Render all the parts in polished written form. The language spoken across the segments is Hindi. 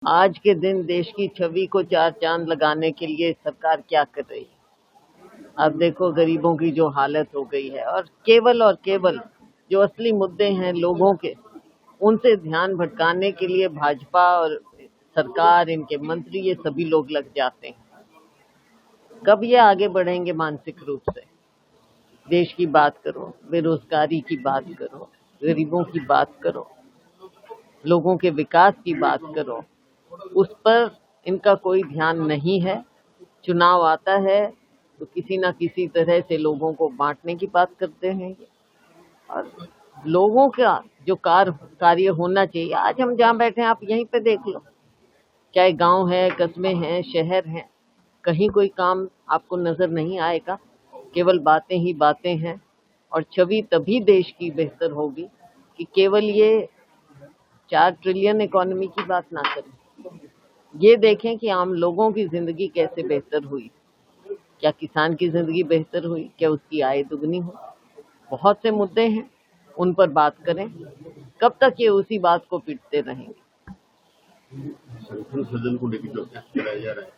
आज के दिन देश की छवि को चार चांद लगाने के लिए सरकार क्या कर रही है। अब देखो गरीबों की जो हालत हो गई है, और केवल जो असली मुद्दे हैं लोगों के, उनसे ध्यान भटकाने के लिए भाजपा और सरकार, इनके मंत्री, ये सभी लोग लग जाते हैं। कब ये आगे बढ़ेंगे मानसिक रूप से? देश की बात करो, बेरोजगारी की बात करो, गरीबों की बात करो, लोगों के विकास की बात करो, उस पर इनका कोई ध्यान नहीं है। चुनाव आता है तो किसी ना किसी तरह से लोगों को बांटने की बात करते हैं, और लोगों का जो कार्य होना चाहिए, आज हम जहाँ बैठे हैं आप यहीं पे देख लो, चाहे गांव है, कस्बे हैं, शहर हैं, कहीं कोई काम आपको नजर नहीं आएगा। केवल बातें ही बातें हैं, और छवि तभी देश की बेहतर होगी कि केवल ये 4 ट्रिलियन इकोनॉमी की बात ना करें, ये देखें कि आम लोगों की जिंदगी कैसे बेहतर हुई। क्या किसान की जिंदगी बेहतर हुई? क्या उसकी आय दुगनी हुई? बहुत से मुद्दे हैं, उन पर बात करें। कब तक ये उसी बात को पीटते रहेंगे? संसद सदन को लेकर जो अभ्यास कराया जा रहा है,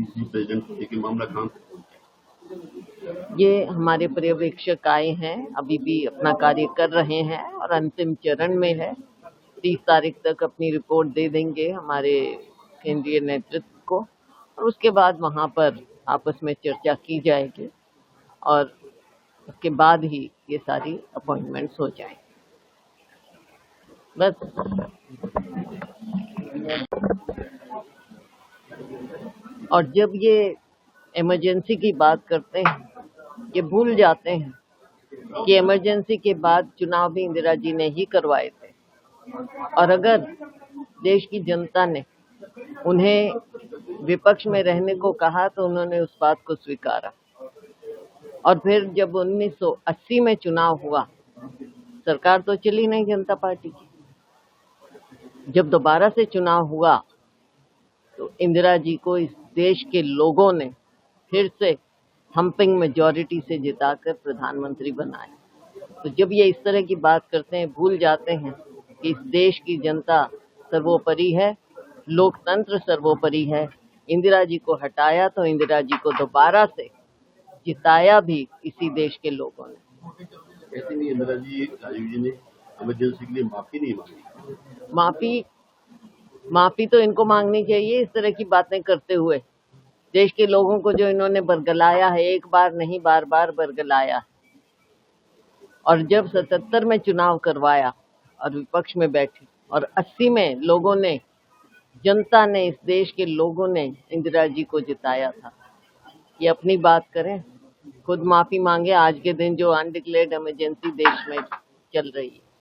प्रेसिडेंट को लेकर मामला कहां तक पहुंचा? ये हमारे पर्यवेक्षक आए हैं, अभी भी अपना कार्य कर रहे हैं और अंतिम चरण में है। 30 तारीख तक अपनी रिपोर्ट दे देंगे हमारे केंद्रीय नेतृत्व को, और उसके बाद वहां पर आपस में चर्चा की जाएगी, और उसके बाद ही ये सारी अपॉइंटमेंट्स हो जाएंगी। बस। और जब ये इमरजेंसी की बात करते हैं, ये भूल जाते हैं कि इमरजेंसी के बाद चुनाव भी इंदिरा जी ने ही करवाए थे, और अगर देश की जनता ने उन्हें विपक्ष में रहने को कहा तो उन्होंने उस बात को स्वीकारा। और फिर जब 1980 में चुनाव हुआ, सरकार तो चली नहीं जनता पार्टी की। जब दोबारा से चुनाव हुआ तो इंदिरा जी को इस देश के लोगों ने फिर से हम्पिंग मेजॉरिटी से जिताकर प्रधानमंत्री बनाया। तो जब ये इस तरह की बात करते हैं, भूल जाते हैं कि इस देश की जनता सर्वोपरि है, लोकतंत्र सर्वोपरि है। इंदिरा जी को हटाया तो इंदिरा जी को दोबारा से जिताया भी इसी देश के लोगों ने। ऐसे नहीं, इंदिरा जी, राजीव जी ने इमरजेंसी के लिए माफी नहीं मांगी। माफी तो इनको मांगनी चाहिए, इस तरह की बातें करते हुए देश के लोगों को जो इन्होंने बरगलाया है, एक बार नहीं बार बार बरगलाया। और जब 77 में चुनाव करवाया और विपक्ष में बैठी, और 80 में लोगों ने, जनता ने, इस देश के लोगों ने इंदिरा जी को जिताया था। ये अपनी बात करें, खुद माफी मांगे आज के दिन जो अनडिक्लेयर्ड इमरजेंसी देश में चल रही है।